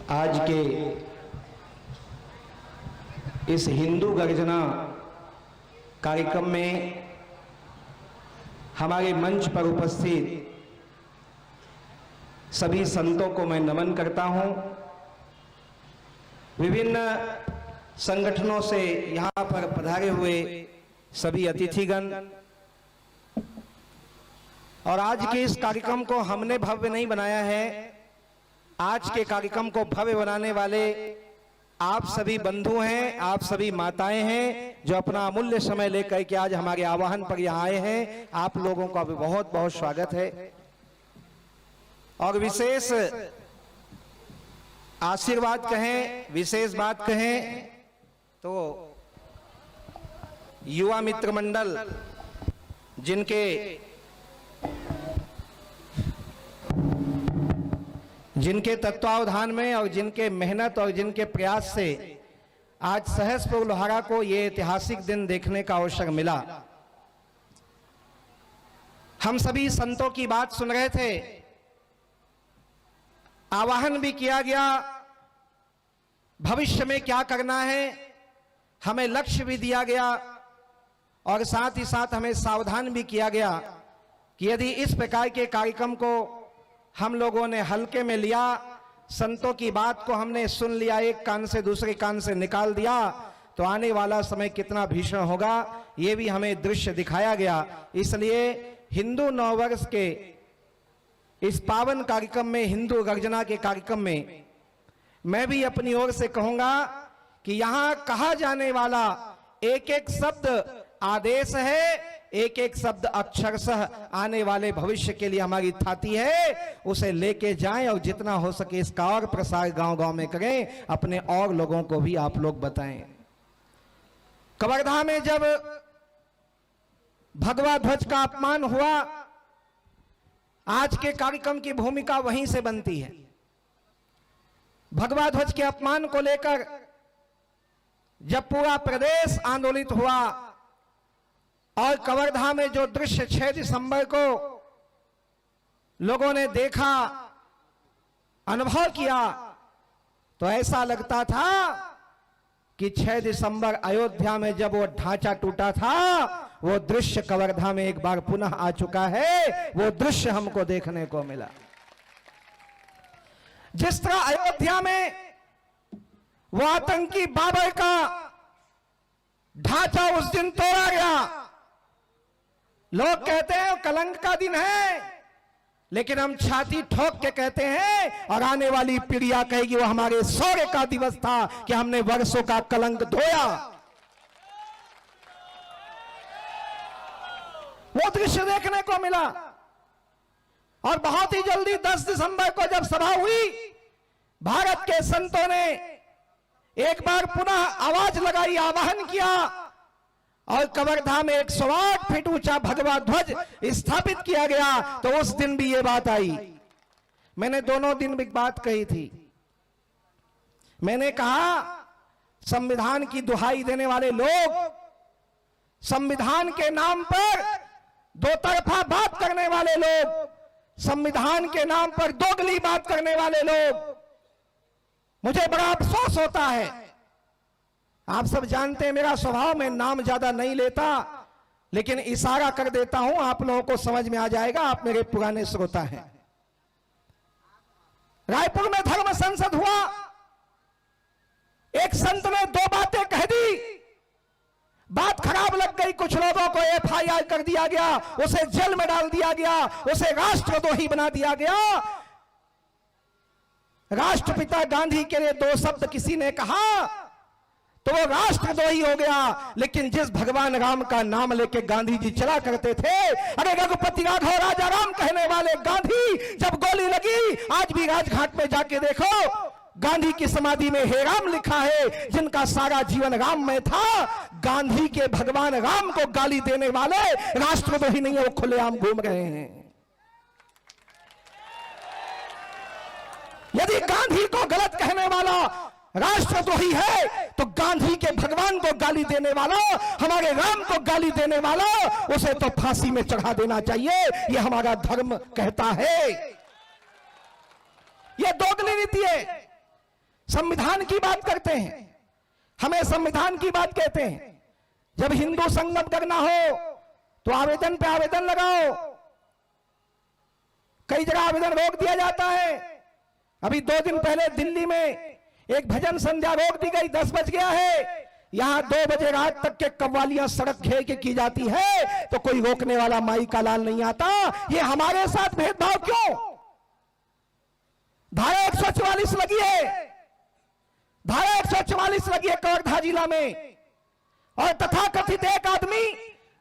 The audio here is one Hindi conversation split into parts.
आज के इस हिंदू गर्जना कार्यक्रम में हमारे मंच पर उपस्थित सभी संतों को मैं नमन करता हूं। विभिन्न संगठनों से यहां पर पधारे हुए सभी अतिथिगण और आज के इस कार्यक्रम को हमने भव्य नहीं बनाया है। आज के कार्यक्रम को भव्य बनाने वाले आप सभी बंधु हैं, आप सभी माताएं हैं जो अपना अमूल्य समय लेकर के आज हमारे आह्वान पर यहाँ आए हैं। आप लोगों का भी बहुत बहुत स्वागत है और विशेष आशीर्वाद कहें, विशेष बात कहें तो युवा मित्र मंडल जिनके तत्वावधान में और जिनके मेहनत और जिनके प्रयास से आज सहसपुर लोहारा को ये ऐतिहासिक दिन देखने का अवसर मिला। हम सभी संतों की बात सुन रहे थे, आह्वान भी किया गया, भविष्य में क्या करना है हमें लक्ष्य भी दिया गया और साथ ही साथ हमें सावधान भी किया गया कि यदि इस प्रकार के कार्यक्रम को हम लोगों ने हल्के में लिया, संतों की बात को हमने सुन लिया, एक कान से दूसरे कान से निकाल दिया, तो आने वाला समय कितना भीषण होगा ये भी हमें दृश्य दिखाया गया। इसलिए हिंदू नववर्ष के इस पावन कार्यक्रम में, हिंदू गर्जना के कार्यक्रम में मैं भी अपनी ओर से कहूंगा कि यहां कहा जाने वाला एक एक शब्द आदेश है, एक एक शब्द अक्षरशः आने वाले भविष्य के लिए हमारी थाती है। उसे लेके जाएं और जितना हो सके इसका और प्रसार गांव-गांव में करें, अपने और लोगों को भी आप लोग बताएं। कवर्धा में जब भगवा ध्वज का अपमान हुआ, आज के कार्यक्रम की भूमिका वहीं से बनती है। भगवा ध्वज के अपमान को लेकर जब पूरा प्रदेश आंदोलित हुआ और कवर्धा में जो दृश्य 6 दिसंबर को लोगों ने देखा, अनुभव किया, तो ऐसा लगता था कि 6 दिसंबर अयोध्या में जब वो ढांचा टूटा था, वो दृश्य कवर्धा में एक बार पुनः आ चुका है। वो दृश्य हमको देखने को मिला। जिस तरह अयोध्या में वो आतंकी बाबर का ढांचा उस दिन तोड़ा गया। लोग कहते हैं कलंक का दिन है, लेकिन हम छाती ठोक के कहते हैं और आने वाली पीढ़ियां कहेगी वो हमारे शौर्य का दिवस था कि हमने वर्षों का कलंक धोया। वो दृश्य देखने को मिला। और बहुत ही जल्दी 10 दिसंबर को जब सभा हुई, भारत के संतों ने एक बार पुनः आवाज लगाई, आह्वान किया और कवर्धा में 108 फीट ऊंचा भगवा ध्वज स्थापित किया गया। तो उस दिन भी ये बात आई। मैंने दोनों दिन भी बात कही थी। मैंने कहा संविधान की दुहाई देने वाले लोग, संविधान के नाम पर दो तरफा बात करने वाले लोग, संविधान के नाम पर दोगली बात करने वाले लोग, मुझे बड़ा अफसोस होता है। आप सब जानते हैं मेरा स्वभाव, में नाम ज्यादा नहीं लेता, लेकिन इशारा कर देता हूं, आप लोगों को समझ में आ जाएगा, आप मेरे पुराने श्रोता हैं। रायपुर में धर्म संसद हुआ, एक संत ने 2 बातें कह दी, बात खराब लग गई, कुछ लोगों को FIR कर दिया गया, उसे जेल में डाल दिया गया, उसे राष्ट्रद्रोही बना दिया गया। राष्ट्रपिता गांधी के लिए 2 शब्द किसी ने कहा तो वो राष्ट्रद्रोही हो गया। लेकिन जिस भगवान राम का नाम लेके गांधी जी चला करते थे, अरे रघुपति राघव राजा राम कहने वाले गांधी, जब गोली लगी, आज भी राजघाट में जाके देखो, गांधी की समाधि में हे राम लिखा है, जिनका सारा जीवन राम में था। गांधी के भगवान राम को गाली देने वाले राष्ट्रद्रोही नहीं है, वो खुलेआम घूम रहे हैं। यदि गांधी को गलत कहने वाला राष्ट्रद्रोही है, तो गांधी के भगवान को गाली देने वाला, हमारे राम को गाली देने वाला, उसे तो फांसी में चढ़ा देना चाहिए। यह हमारा धर्म कहता है। यह दोगली नीति है। संविधान की बात करते हैं, हमें संविधान की बात कहते हैं। जब हिंदू संगम करना हो तो आवेदन पे आवेदन लगाओ, कई जगह आवेदन रोक दिया जाता है। अभी 2 दिन पहले दिल्ली में एक भजन संध्या रोक दी गई, 10 बज गया है, यहां 2 बजे रात तक के कव्वालियां सड़क घेर के की जाती है, तो कोई रोकने वाला माई का लाल नहीं आता। ये हमारे साथ भेदभाव क्यों? धारा 144 लगी है, धारा 144 लगी है कवर्धा जिला में, और तथाकथित एक आदमी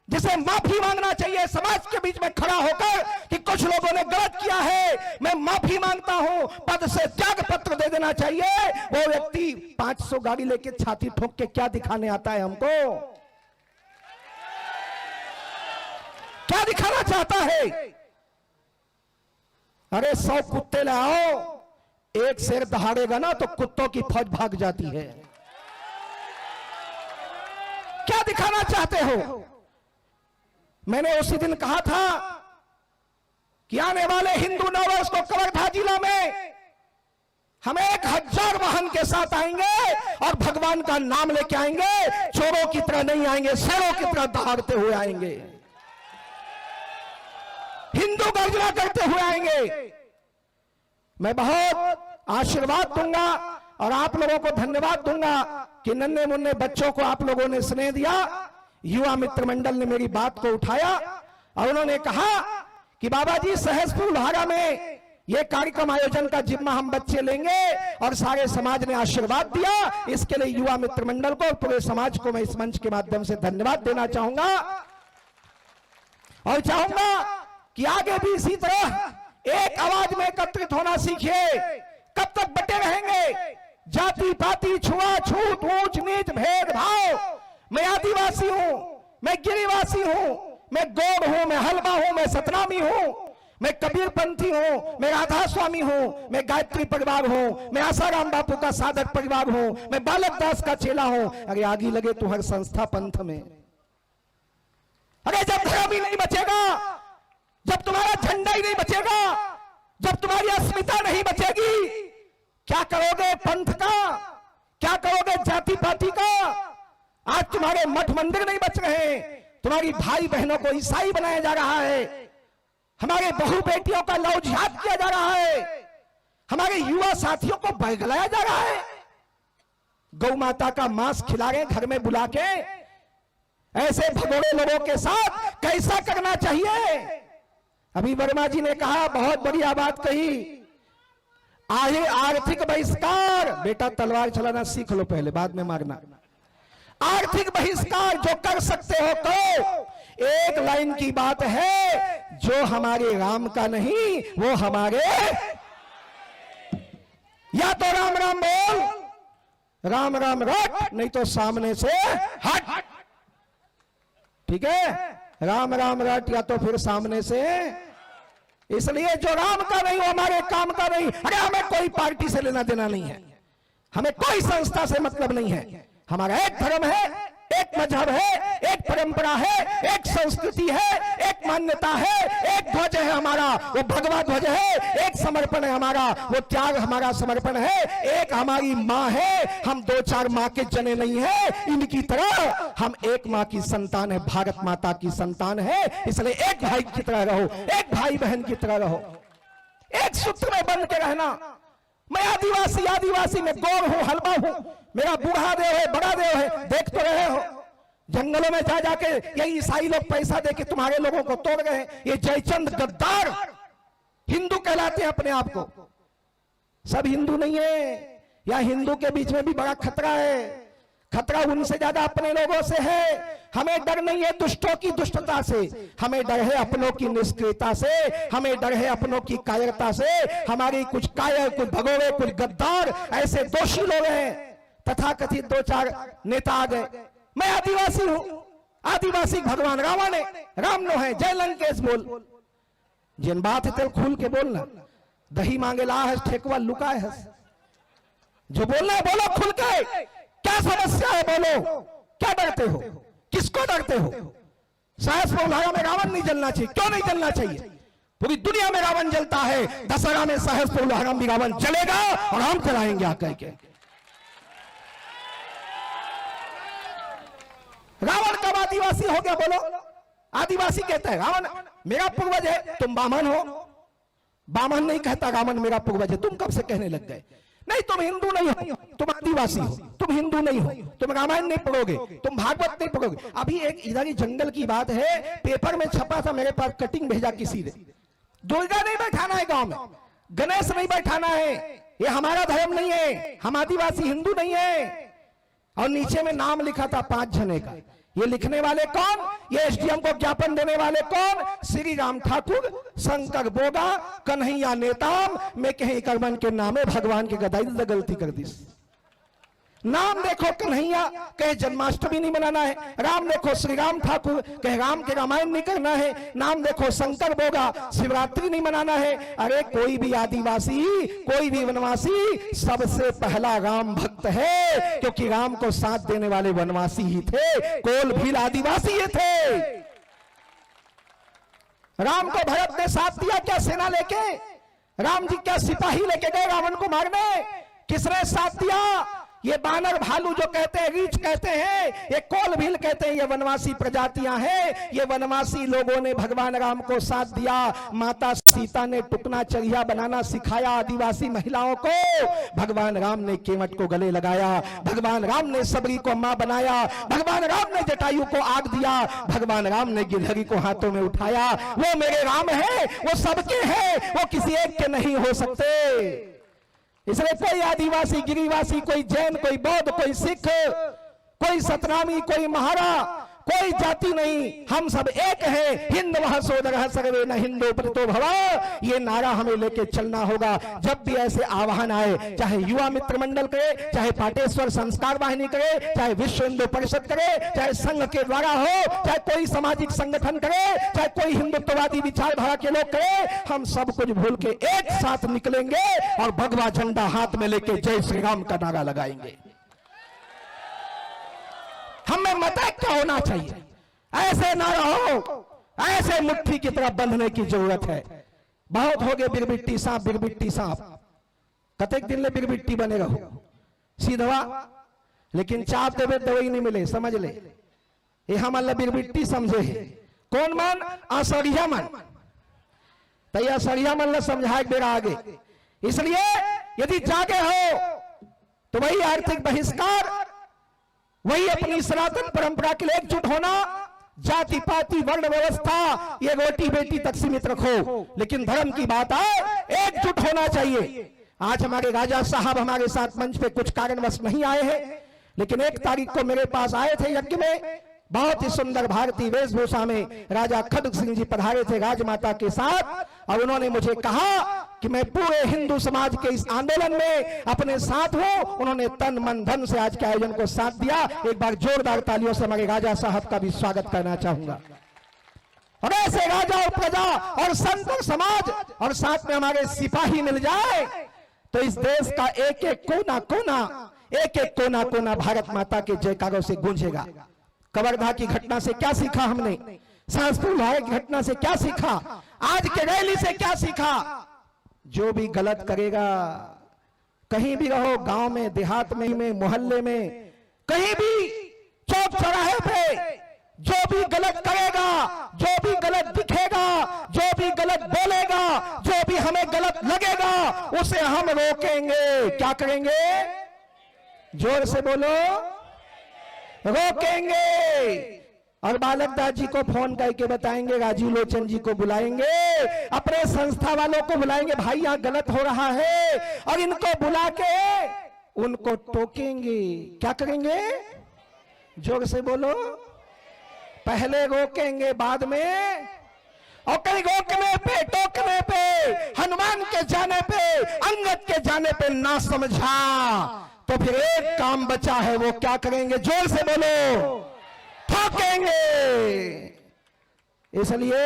जिसे माफी मांगना चाहिए समाज के बीच में खड़ा होकर कि कुछ लोगों ने गलत किया है, मैं माफी मांगता हूं, पद से त्याग पत्र दे देना चाहिए, वो व्यक्ति 500 गाड़ी लेके छाती ठोक के क्या दिखाने आता है हमको? क्या दिखाना चाहता है? अरे 100 कुत्ते लाओ, एक शेर दहाड़ेगा ना तो कुत्तों की फौज भाग जाती है। क्या दिखाना चाहते हो? मैंने उसी दिन कहा था कि आने वाले हिंदू नववर्ष को कवर्धा जिला में हम 1000 वाहन के साथ आएंगे और भगवान का नाम लेके आएंगे। चोरों की तरह नहीं आएंगे, शेरों की तरह दहाड़ते हुए आएंगे, हिंदू गर्जना करते हुए आएंगे। मैं बहुत आशीर्वाद दूंगा और आप लोगों को धन्यवाद दूंगा कि नन्हे मुन्ने बच्चों को आप लोगों ने स्नेह दिया। युवा मित्र मंडल ने मेरी बात को उठाया और उन्होंने कहा कि बाबा जी सहसपुर लोहारा में यह कार्यक्रम आयोजन का जिम्मा हम बच्चे लेंगे, और सारे समाज ने आशीर्वाद दिया। इसके लिए युवा मित्र मंडल को और पूरे समाज को मैं इस मंच के माध्यम से धन्यवाद देना चाहूंगा, और चाहूंगा कि आगे भी इसी तरह एक आवाज में एकत्रित होना सीखिए। कब तक बटे रहेंगे? जाति पाति छुआछूत ऊंच नीच भेदभाव। मैं आदिवासी हूं, मैं गिरिवासी हूं, मैं गौड़ हूं, मैं हलवा हूं, मैं सतनामी हूं, मैं कबीरपंथी हूं, मैं राधा स्वामी हूं, मैं गायत्री परिवार हूं, मैं आसाराम बापू का साधक परिवार हूं, मैं बालक दास का चेला हूं। अरे आगे लगे तो हर संस्था पंथ में। अरे जब धर्म ही नहीं बचेगा, जब तुम्हारा झंडा ही नहीं बचेगा, जब तुम्हारी अस्मिता नहीं बचेगी, क्या करोगे पंथ का? क्या करोगे जाति पाति का? आज तुम्हारे मठ मंदिर नहीं बच रहे, तुम्हारी भाई बहनों को ईसाई बनाया जा रहा है, हमारे बहू बेटियों का लव जिहाद किया जा रहा है, हमारे युवा साथियों को बहलाया जा रहा है। गौ माता का मांस खिला रहे घर में बुला के। ऐसे भगोड़े लोगों के साथ कैसा करना चाहिए? अभी वर्मा जी ने कहा, बहुत बढ़िया बात कही, आगे आर्थिक बहिष्कार। बेटा तलवार चलाना सीख लो पहले, बाद में मारना। आर्थिक बहिष्कार जो कर सकते हो तो एक लाइन की बात है, जो हमारे राम का नहीं वो हमारे, या तो राम राम बोल, राम राम रट, नहीं तो सामने से हट। ठीक है? राम राम रट या तो फिर सामने से। इसलिए जो राम का नहीं वो हमारे काम का नहीं। अरे हमें कोई पार्टी से लेना देना नहीं है, हमें कोई संस्था से मतलब नहीं है। हमारा एक धर्म है, एक मजहब है, एक परंपरा है, एक संस्कृति है, एक मान्यता है, एक ध्वज है हमारा, वो भगवा ध्वज है। एक समर्पण है हमारा, वो त्याग हमारा समर्पण है। एक हमारी माँ है, हम 2-4 माँ के जने नहीं है इनकी तरह, हम एक माँ की संतान है, भारत माता की संतान है। इसलिए एक भाई की तरह रहो, एक भाई बहन की तरह रहो, एक सूत्र में बंध के रहना। मैं आदिवासी में गौर हूं, हलवा हूं, मेरा बूढ़ा देव है, बड़ा देव है, देख तो रहे हो। जंगलों में जा जाके यही ईसाई लोग पैसा देके तुम्हारे लोगों को तोड़ गए। ये जयचंद गद्दार हिंदू कहलाते हैं अपने आप को। सब हिंदू नहीं है, या हिंदू के बीच में भी बड़ा खतरा है। खतरा उनसे ज्यादा अपने लोगों से है। हमें डर नहीं है दुष्टों की दुष्टता से, हमें डर है अपनों की निष्क्रियता से, हमें डर है अपनों की कायरता से। हमारी कुछ कायर, कुछ भगोड़े, कुछ गद्दार ऐसे दोषी लोग हैं। तथाकथित 2-4 नेता आ गए। मैं आदिवासी हूं, आदिवासी भगवान रावण है, राम नो है, जय लंकेश बोल। जिन बात है तेल खुल के बोलना। दही मांगे ला है, ठेकुआ लुका है। जो बोलना है बोलो खुल के। क्या समस्या है बोलो, क्या डरते हो, किसको डरते हो? सहसपुर लोहारा में रावण नहीं जलना चाहिए। क्यों नहीं जलना चाहिए? पूरी दुनिया में रावण जलता है, दशहरा में सहसपुर लोहारा में रावण जलेगा और हम जलाएंगे आकर के। रावण कब आदिवासी हो गया बोलो? आदिवासी कहता है रावण मेरा पूर्वज है, तुम बामन हो। बामन नहीं कहता रावण मेरा पूर्वज है, तुम कब से कहने लग गए? नहीं, तुम हिंदू नहीं हो, तुम आदिवासी हो, तुम हिंदू नहीं हो, तुम रामायण नहीं पढ़ोगे, तुम भागवत नहीं पढ़ोगे। अभी एक इधर ही जंगल की बात है, पेपर में छपा था, मेरे पास कटिंग भेजा किसी ने। दुर्गा नहीं बैठाना है गांव में, गणेश नहीं बैठाना है, ये हमारा धर्म नहीं है, हम आदिवासी हिंदू नहीं है। और नीचे में नाम लिखा था 5 जने का। ये लिखने वाले कौन? ये एसडीएम को ज्ञापन देने वाले कौन? श्री राम ठाकुर, शंकर बोगा, कन्हैया नेताम, मैं कहीं करमन के नामे भगवान की गदाई गलती कर दी। नाम देखो कन्हैया, कहे जन्माष्टमी नहीं मनाना है। राम देखो श्री राम ठाकुर, कहे राम के रामायण नहीं करना है। नाम देखो शंकर बोगा, शिवरात्रि नहीं मनाना है। अरे कोई भी आदिवासी, कोई भी वनवासी सबसे पहला राम भक्त है, क्योंकि राम को साथ देने वाले वनवासी ही थे, कोल भील आदिवासी ही थे। राम को भरत ने साथ दिया क्या सेना लेके? राम जी क्या सिपाही लेके गए रावण को मारने? किसने साथ दिया? ये बानर भालू जो कहते हैं, रीछ कहते हैं, ये कोल भील कहते हैं, ये वनवासी प्रजातियां हैं। ये वनवासी लोगों ने भगवान राम को साथ दिया। माता सीता ने टुकना चरिया बनाना सिखाया आदिवासी महिलाओं को। भगवान राम ने केवट को गले लगाया। भगवान राम ने सबरी को मां बनाया। भगवान राम ने जटायु को आग दिया। भगवान राम ने गिलहरी को हाथों में उठाया। वो मेरे राम है, वो सबके हैं, वो किसी एक के नहीं हो सकते। इसलिए कोई आदिवासी, गिरिवासी, कोई जैन, कोई बौद्ध, कोई सिख, कोई सतनामी, कोई महारा, कोई जाति नहीं, हम सब एक हैं। हिंद वह सोदर सर्वे न हिंदू प्रतो भव, ये नारा हमें लेके चलना होगा। जब भी ऐसे आह्वान आए, चाहे युवा मित्र मंडल करे, चाहे पाटेश्वर संस्कार वाहिनी करे, चाहे विश्व हिंदू परिषद करे, चाहे संघ के द्वारा हो, चाहे कोई सामाजिक संगठन करे, चाहे कोई हिंदुत्ववादी विचारधारा के लोग करे, हम सब कुछ भूल के एक साथ निकलेंगे और भगवा झंडा हाथ में लेके जय श्री राम का नारा लगाएंगे। हमें मत क्या होना चाहिए, ऐसे ना रहो, ऐसे मुट्ठी की तरह बंधने की जरूरत है। बहुत हो गए बिरबिट्टी सांप, बिरबिट्टी सांप, कतेक दिन ले बिरबिट्टी बने रहो सीधवा, लेकिन चाप देवे दवाई नहीं मिले, समझ ले। ये हम बिरबिट्टी समझे है। कौन मन? असरिया मन। तो असरिया मन समझाए बेरा आगे। इसलिए यदि जागे हो तो वही आर्थिक बहिष्कार, वही अपनी सनातन परंपरा के लिए एकजुट होना। जाति पाति वर्ण व्यवस्था ये रोटी बेटी तक सीमित रखो, लेकिन धर्म की बात आए एकजुट होना चाहिए। आज हमारे राजा साहब हमारे साथ मंच पे कुछ कारणवश नहीं आए हैं, लेकिन 1 तारीख को मेरे पास आए थे यज्ञ में। बहुत ही सुंदर भारतीय वेशभूषा में राजा खड्ग सिंह जी पधारे थे राजमाता के साथ, और उन्होंने मुझे कहा कि मैं पूरे हिंदू समाज के इस आंदोलन में अपने साथ हूं। उन्होंने तन मन धन से आज के आयोजन को साथ दिया। एक बार जोरदार तालियों से हमारे राजा साहब का भी स्वागत करना चाहूंगा। और ऐसे राजा और प्रजा और संत और समाज और साथ में हमारे सिपाही मिल जाए तो इस देश का एक एक कोना कोना, एक एक कोना कोना भारत माता के जयकारों से गूंजेगा। कवर्धा की घटना से क्या सीखा हमने? सांसपुर की घटना से क्या सीखा? आज के रैली से क्या सीखा? जो भी गलत करेगा, कहीं भी रहो, गांव में, देहात में, मोहल्ले में, कहीं भी चौक चौराहे पे, जो भी गलत करेगा, जो भी गलत दिखेगा, जो भी गलत बोलेगा, जो भी हमें गलत लगेगा, उसे हम रोकेंगे। क्या करेंगे? जोर से बोलो, रोकेंगे। और बालक दास जी को फोन करके बताएंगे, राजीव लोचन जी को बुलाएंगे, अपने संस्था वालों को बुलाएंगे, भाई यहाँ गलत हो रहा है, और इनको बुला के उनको टोकेंगे। क्या करेंगे? जोर से बोलो, पहले रोकेंगे, बाद में। और कहीं रोकने पे, टोकने पे, हनुमान के जाने पे, अंगद के जाने पे ना समझा तो फिर एक काम बचा है, वो क्या करेंगे? जोर से बोलो, ठोकेंगे। इसलिए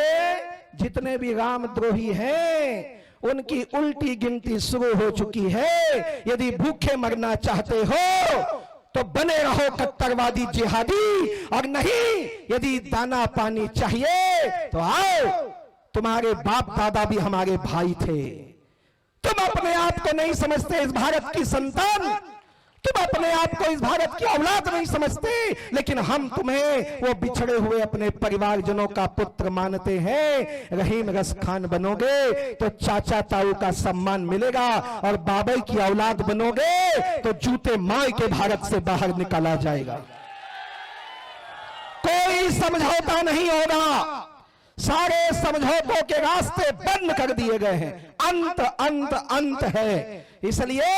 जितने भी रामद्रोही हैं उनकी उल्टी गिनती शुरू हो चुकी है। यदि भूखे मरना चाहते हो तो बने रहो कट्टरवादी जिहादी, और नहीं यदि दाना पानी चाहिए तो आओ, तुम्हारे बाप दादा भी हमारे भाई थे। तुम अपने आप को नहीं समझते इस भारत की संतान, तुम अपने आप को इस भारत की औलाद नहीं समझते, लेकिन हम तुम्हें वो बिछड़े हुए अपने परिवारजनों का पुत्र मानते हैं। रहीम रस खान बनोगे तो चाचा ताऊ का सम्मान मिलेगा, और बाबई की औलाद बनोगे तो जूते मार के भारत से बाहर निकाला जाएगा। कोई समझौता नहीं होगा, सारे समझौतों के रास्ते बंद कर दिए गए हैं। अंत अंत अंत है। इसलिए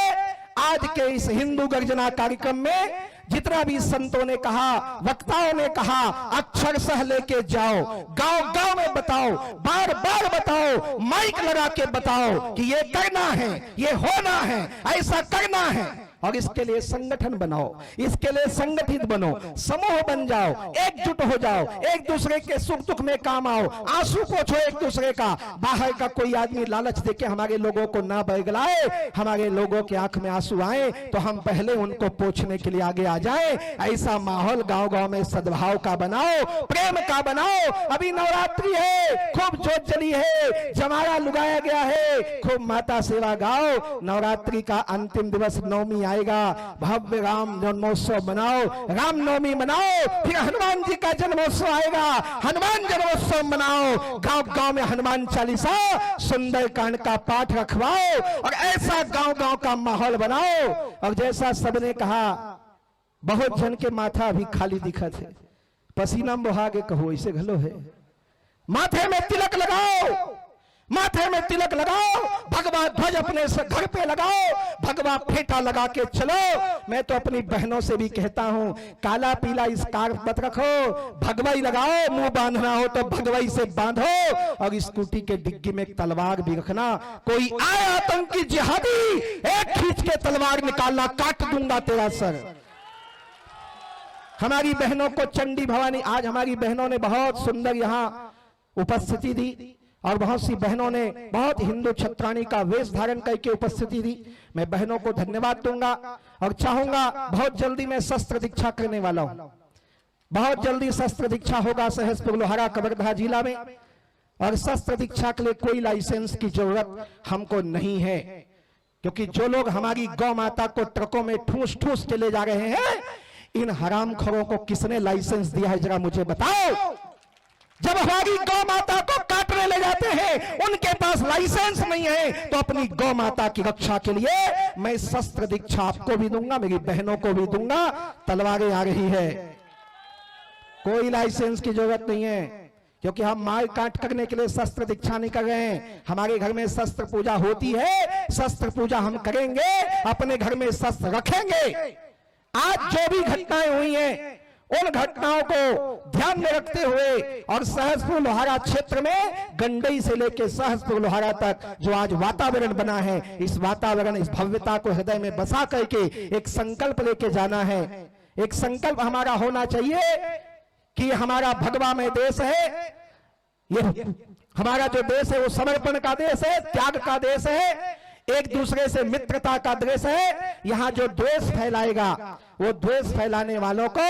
आज के इस हिंदू गर्जना कार्यक्रम में जितना भी संतों ने कहा, वक्ताओं ने कहा, अक्षरशः लेके जाओ, गांव गांव में बताओ, बार बार बताओ, माइक लगा के बताओ कि ये करना है, ये होना है, ऐसा करना है। और इसके लिए संगठन बनाओ, इसके लिए संगठित बनो, समूह बन जाओ, एकजुट हो जाओ, एक दूसरे के सुख दुख में काम आओ, आंसू पोंछो एक दूसरे का। बाहर का कोई आदमी लालच देके हमारे लोगों को ना बहलाए, हमारे लोगों के आंख में आंसू आए तो हम पहले उनको पोंछने के लिए आगे आ जाए। ऐसा माहौल गांव गांव में सद्भाव का बनाओ, प्रेम का बनाओ। अभी नवरात्रि है, खूब जोत जली है, जमारा लुगाया गया है, खूब माता सेवा गाओ। नवरात्रि का अंतिम दिवस नवमी आएगा, भव्य राम जन्मोत्सव मनाओ, रामनवमी मनाओ। फिर हनुमान जी का जन्मोत्सव आएगा, हनुमान जन्मोत्सव मनाओ। गांव गांव में हनुमान चालीसा, सुंदर कांड का पाठ रखवाओ, और ऐसा गांव गांव का माहौल बनाओ। और जैसा सबने कहा, बहुत जन के माथा अभी खाली दिखत है, पसीना बहा के कहो ऐसे घलो है। माथे में तिलक लगाओ, माथे में तिलक लगाओ, भगवा ध्वज अपने घर पे लगाओ, भगवा फेंटा लगा के चलो। मैं तो अपनी बहनों से भी कहता हूं, काला पीला स्कार्फ मत रखो, भगवाई लगाओ। मुंह बांधना हो तो भगवाई से बांधो, और स्कूटी के डिग्गी में एक तलवार भी रखना। कोई आए आतंकी जिहादी, एक खींच के तलवार निकालना, काट दूंगा तेरा सर। हमारी बहनों को चंडी भवानी, आज हमारी बहनों ने बहुत सुंदर यहाँ उपस्थिति दी, और बहुत सी बहनों ने बहुत हिंदू छत्राणी का वेश धारण करके उपस्थिति दी। मैं बहनों को धन्यवाद दूंगा, और चाहूंगा बहुत जल्दी मैं शस्त्र दीक्षा करने वाला हूं। बहुत जल्दी शस्त्र दीक्षा होगा सहसपुर लोहारा कवर्धा जिला में, और शस्त्र दीक्षा के लिए कोई लाइसेंस की जरूरत हमको नहीं है, क्योंकि जो लोग हमारी गौ माता को ट्रकों में ठूस ठूस के ले जा रहे हैं, इन हरामखोरों को किसने लाइसेंस दिया है, जरा मुझे बताओ। जब हमारी गौ माता को काटने ले जाते हैं, उनके पास लाइसेंस नहीं है, तो अपनी गौ माता की रक्षा के लिए मैं शस्त्र दीक्षा आपको भी दूंगा, मेरी बहनों को भी दूंगा। तलवारें आ रही है, कोई लाइसेंस की जरूरत नहीं है, क्योंकि हम मार काट करने के लिए शस्त्र दीक्षा नहीं कर रहे हैं। हमारे घर में शस्त्र पूजा होती है, शस्त्र पूजा हम करेंगे, अपने घर में शस्त्र रखेंगे। आज जो भी घटनाएं हुई हैं, उन घटनाओं को ध्यान में रखते हुए, और सहसपुर लोहारा क्षेत्र में गंडई से लेकर सहसपुर लोहारा तक जो आज वातावरण बना है, इस वातावरण, इस भव्यता को हृदय में बसा करके एक संकल्प लेके जाना है। एक संकल्प हमारा होना चाहिए कि हमारा भगवामय देश है, ये हमारा जो देश है वो समर्पण का देश है, त्याग का देश है, एक दूसरे से मित्रता का देश है। यहाँ जो द्वेष फैलाएगा, वो द्वेष फैलाने वालों को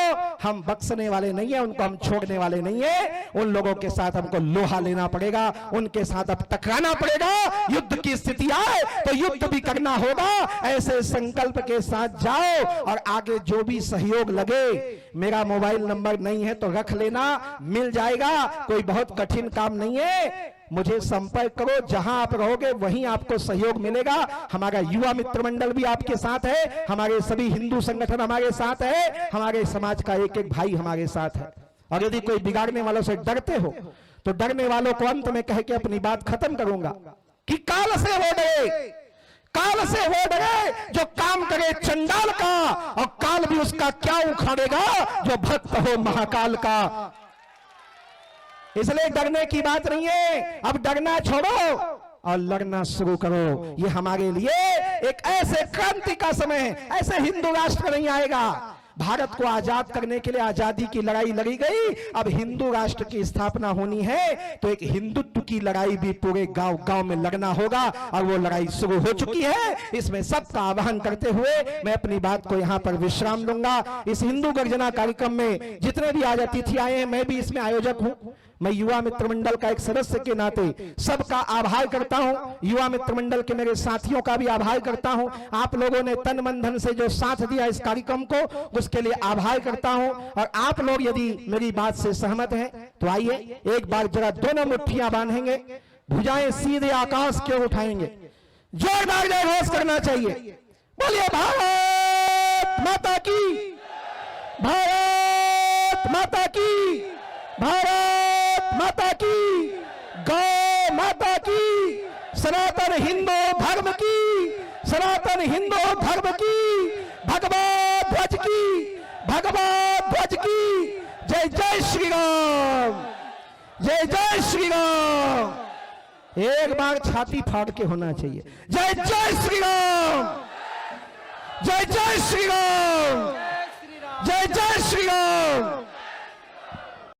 हम बख्शने वाले नहीं है, उनको हम छोड़ने वाले नहीं है। उन लोगों के साथ हमको लोहा लेना पड़ेगा, उनके साथ अब टकराना पड़ेगा। युद्ध की स्थिति आए तो युद्ध भी करना होगा। ऐसे संकल्प के साथ जाओ, और आगे जो भी सहयोग लगे, मेरा मोबाइल नंबर नहीं है तो रख लेना, मिल जाएगा। कोई बहुत कठिन काम नहीं है, मुझे संपर्क करो, जहां आप रहोगे वहीं आपको सहयोग मिलेगा। हमारा युवा मित्र मंडल भी आपके साथ है, हमारे सभी हिंदू संगठन हमारे साथ है, हमारे समाज का एक एक भाई हमारे साथ है। और यदि कोई बिगाड़ने वालों से डरते हो, तो डरने वालों को अंत में कह के अपनी बात खत्म करूंगा कि काल से हो डरे, काल से हो डरे जो काम करे चंडाल का, और काल भी उसका क्या उखाड़ेगा जो भक्त हो महाकाल का। इसलिए डरने की बात नहीं है, अब डरना छोड़ो और लड़ना शुरू करो। ये हमारे लिए एक ऐसे क्रांति का समय है, ऐसे हिंदू राष्ट्र नहीं आएगा। भारत को आजाद करने के लिए आजादी की लड़ाई लड़ी गई, अब हिंदू राष्ट्र की स्थापना होनी है, तो एक हिंदुत्व की लड़ाई भी पूरे गांव गांव में लड़ना होगा, और वो लड़ाई शुरू हो चुकी है। इसमें सबका आह्वान करते हुए मैं अपनी बात को यहाँ पर विश्राम दूंगा। इस हिंदू गर्जना कार्यक्रम में जितने भी आज अतिथि आए हैं, मैं भी इसमें आयोजक हूँ, मैं युवा मित्र मंडल का एक सदस्य के नाते सबका आभार करता हूं। युवा मित्र मंडल के मेरे साथियों का भी आभार करता हूं। आप लोगों ने तन मन धन से जो साथ दिया इस कार्यक्रम को, उसके लिए आभार करता हूं। और आप लोग यदि मेरी बात से सहमत हैं तो आइए एक बार जरा दोनों मुट्ठियां बांधेंगे, भुजाएं सीधे आकाश की ओर उठाएंगे, जोरदार जय घोष करना चाहिए। बोलिए भारत माता की, भारत माता की, भारत माता की, गौ माता की, सनातन हिंदू धर्म की, सनातन हिंदू धर्म की, भगवा ध्वज की, भगवा ध्वज की, जय जय श्री राम, जय जय श्री राम। एक बार छाती फाड़ के होना चाहिए, जय जय श्री राम, जय जय श्री राम, जय जय श्री राम।